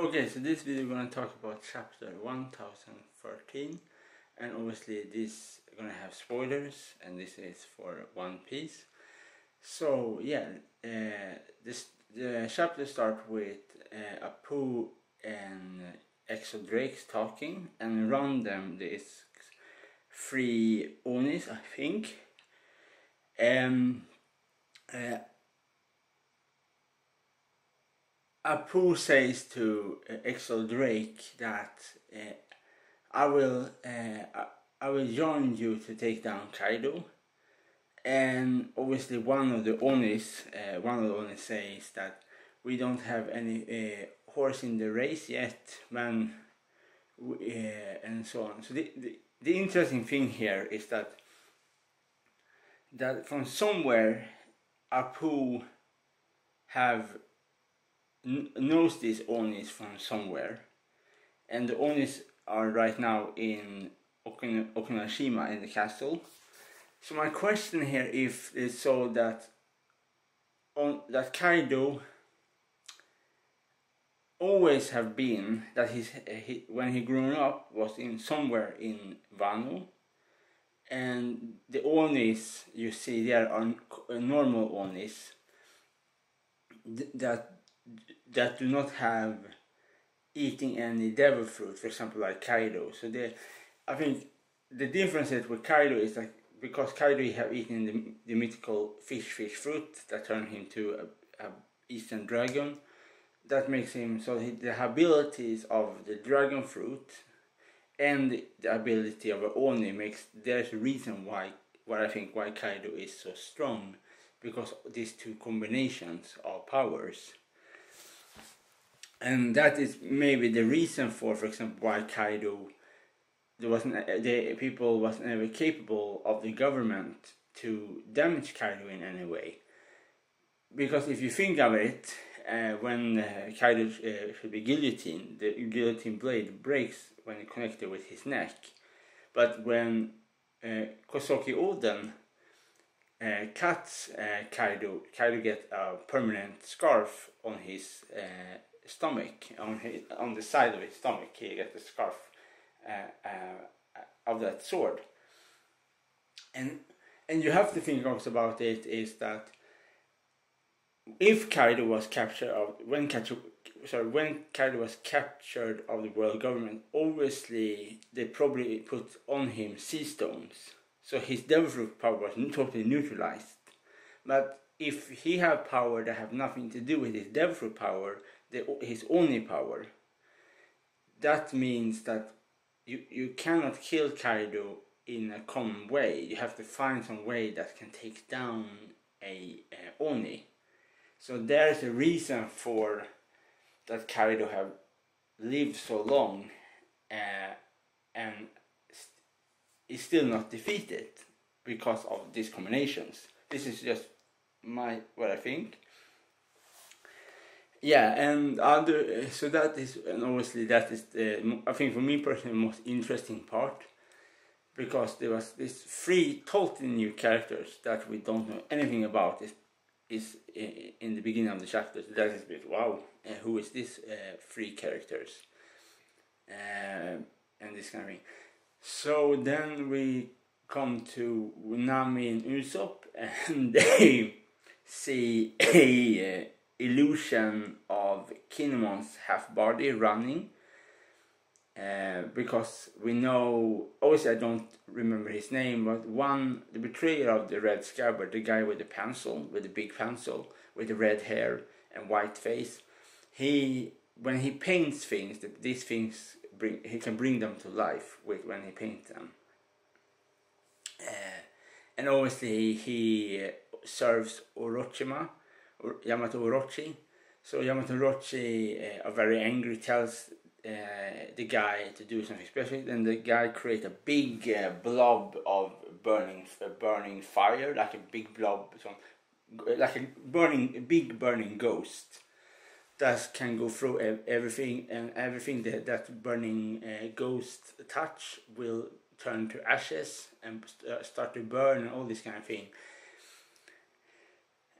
Okay, so this video we're going to talk about chapter 1013, and obviously this going to have spoilers, and this is for One Piece. So yeah, the chapter starts with Apu and Exo Drakes talking, and around them there is three Onis, I think. Apu says to Exo Drake that I will join you to take down Kaido, and obviously one of the Onis says that we don't have any horse in the race yet, man, and so on. So the interesting thing here is that from somewhere Apu knows these Onis from somewhere, and the Onis are right now in Okunashima in the castle. So my question here is so that Kaido always have been that when he grown up was somewhere in Wano, and the Onis you see there are normal Onis that do not have eating any devil fruit, for example, like Kaido. So I think the difference with Kaido is like, because Kaido have eaten the mythical fish fruit that turned him to a Eastern dragon, that makes him so the abilities of the dragon fruit and the ability of an Oni there's a reason why Kaido is so strong, because of these two combinations of powers. And that is maybe the reason for example, why Kaido, the people wasn't ever capable of the government to damage Kaido in any way. Because if you think of it, when Kaido should be guillotined, the guillotine blade breaks when it connected with his neck. But when Kosoki Oden cuts Kaido gets a permanent scarf on his stomach, on the side of his stomach. He gets a scarf of that sword, and you have to think also about it is that if Kaido was captured when Kaido was captured of the world government, obviously they probably put on him sea stones, so his devil fruit power was totally neutralized. But if he have power that have nothing to do with his devil fruit power, his only power, that means that you cannot kill Kaido in a common way. You have to find some way that can take down a Oni. So there's a reason for that Kaido have lived so long and is still not defeated because of these combinations. This is just what I think. Yeah, and so that is, and obviously that is I think for me personally the most interesting part, because there was these three totally new characters that we don't know anything about is in the beginning of the chapter. So that is a bit wow, who is this three characters and this kind of thing. So then we come to Nami and Usopp, and they see a illusion of Kinemon's half body running, because we know, obviously I don't remember his name, but the betrayer of the Red Scabbard, the guy with the big pencil with the red hair and white face, when he paints things, these things he can bring them to life when he paints them, and obviously he serves Yamato Orochi. So Yamato Orochi are very angry, tells the guy to do something special. Then the guy creates a big blob of burning fire, like a big blob, like a big burning ghost that can go through everything, and everything that burning ghost touch will turn to ashes and start to burn and all this kind of thing.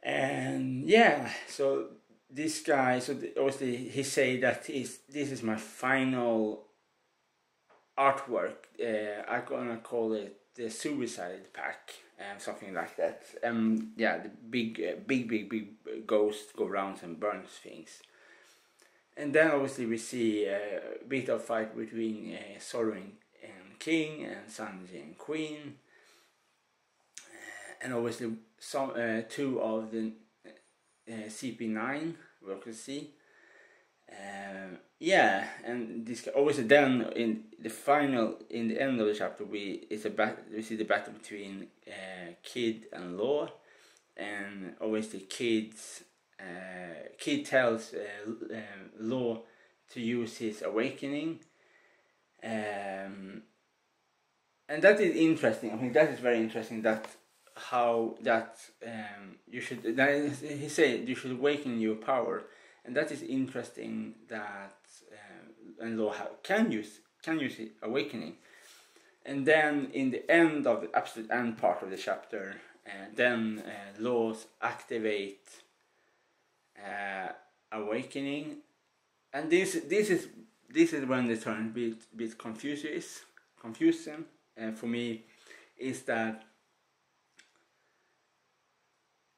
And yeah, so this guy, so obviously he say that this is my final artwork. I'm gonna call it the Suicide Pack, something like that. Yeah, the big ghost go around and burns things. And then obviously we see a bit of fight between Sorrowing and King and Sanji and Queen. And obviously some two of the CP9 we can see. Yeah, and this obviously then in the end of the chapter we see the battle between Kid and Law, and obviously Kid tells Law to use his awakening, and that is interesting. I think that is very interesting. That how that you should. He said you should awaken your power, and that is interesting. That and Law can use it, awakening, and then in the end of the absolute end part of the chapter, then Laws activate awakening, and this is when they turn a bit confusing for me, is that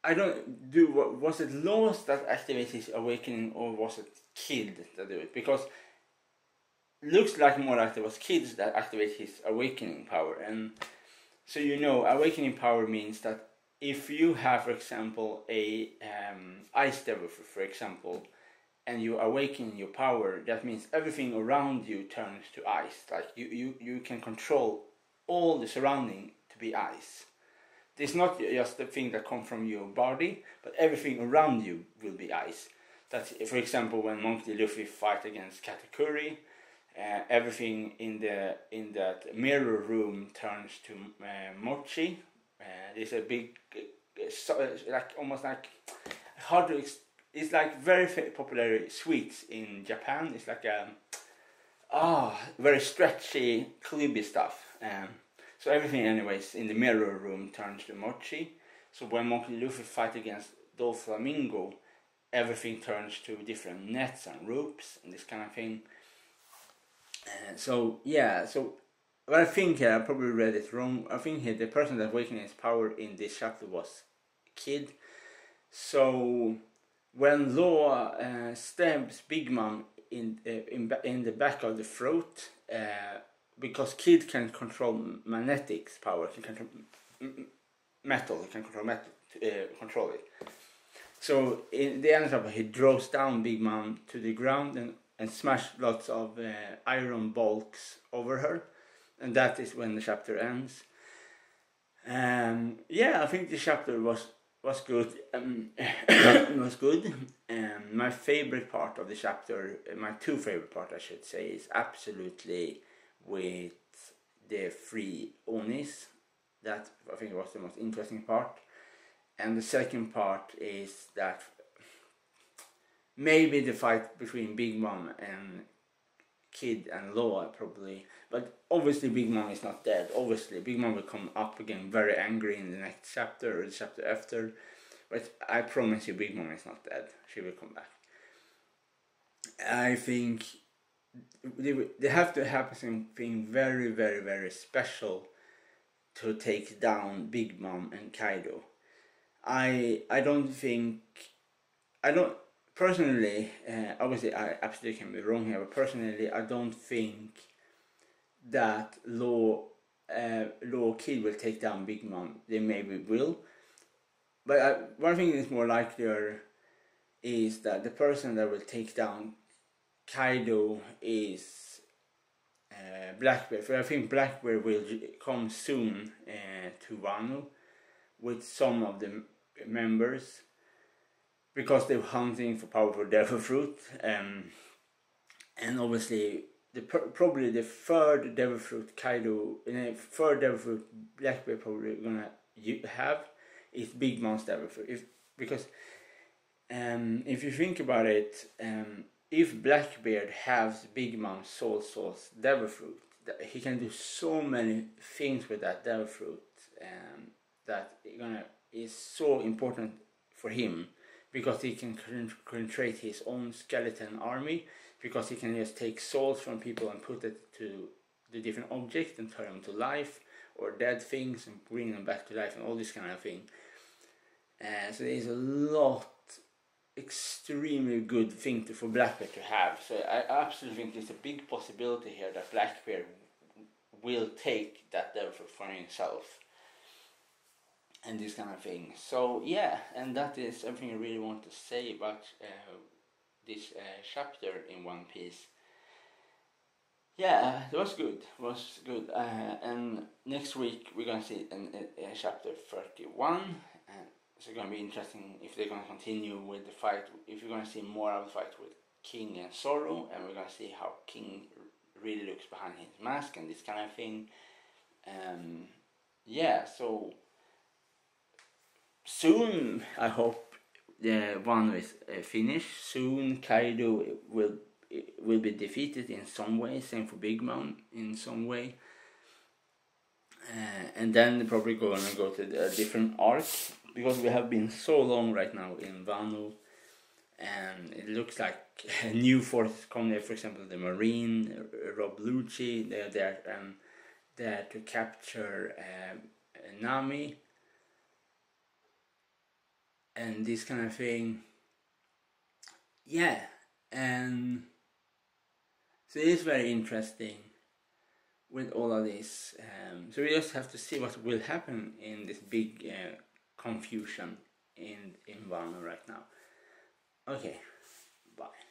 I don't do was it Laws that activated his awakening, or was it Kid that did it? Because looks like more like there was Kids that activate his awakening power. And so awakening power means that if you have, for example, a ice devil, for example, and you awaken your power, that means everything around you turns to ice. Like you can control all the surrounding to be ice. It's not just the thing that comes from your body, but everything around you will be ice. That's, for example, when Monkey D. Luffy fight against Katakuri, everything in that mirror room turns to mochi. There's a big, like almost like hard to. It's like very popular sweets in Japan. It's like very stretchy, clibby stuff. So everything, anyways, in the mirror room turns to mochi. So when Monkey D. Luffy fight against Doflamingo, everything turns to different nets and ropes and this kind of thing. So but I think I probably read it wrong. I think the person that awakened his power in this chapter was Kid. So when Law stabs Big Mom in the back of the throat, because Kid can control magnetics power, he can control metal. He can control it. So in the end of it, he draws down Big Mom to the ground and smash lots of iron bolts over her, and that is when the chapter ends. I think the chapter was good. It was good. My favorite part of the chapter, my two favorite parts I should say, is absolutely with the three Onis. That I think was the most interesting part. And the second part is that maybe the fight between Big Mom and Kid and Law probably, but obviously Big Mom is not dead. Obviously Big Mom will come up again very angry in the next chapter or the chapter after, but I promise you Big Mom is not dead. She will come back. I think they have to have something very, very, very special to take down Big Mom and Kaido. I don't personally, obviously I absolutely can be wrong here, but personally I don't think that Law Kid will take down Big Mom. They maybe will, but one thing is more likelier is that the person that will take down Kaido is Blackbeard. I think Blackbeard will come soon to Wano with some of the members, because they're hunting for powerful devil fruit, and obviously probably the third devil fruit Kaido, third devil fruit Blackbeard probably gonna have is Big Mom's devil fruit. Because if you think about it, if Blackbeard has Big Mom's soul source devil fruit, he can do so many things with that devil fruit, that is so important for him, because he can create his own skeleton army, because he can just take souls from people and put it to the different objects and turn them to life, or dead things and bring them back to life, and all this kind of thing. So there's a lot, extremely good thing for Blackbeard to have. So I absolutely think there's a big possibility here that Blackbeard will take that level for himself, and this kind of thing. So yeah, and that is everything I really want to say about this chapter in One Piece. Yeah, it was good. And next week we're gonna see in chapter 31. So it's gonna be interesting if they're gonna continue with the fight. If you're gonna see more of the fight with King and Zoro, and we're gonna see how King really looks behind his mask and this kind of thing. Yeah, so soon I hope the one is finished. Soon Kaido will be defeated in some way. Same for Big Mom in some way. And then they're probably gonna go to a different arc, because we have been so long right now in Wano, and it looks like new forces come there. For example, the Marine, Rob Lucci, they're there to capture Nami and this kind of thing. Yeah, and so it is very interesting with all of this. So we just have to see what will happen in this big confusion in Wano right now. Okay, bye.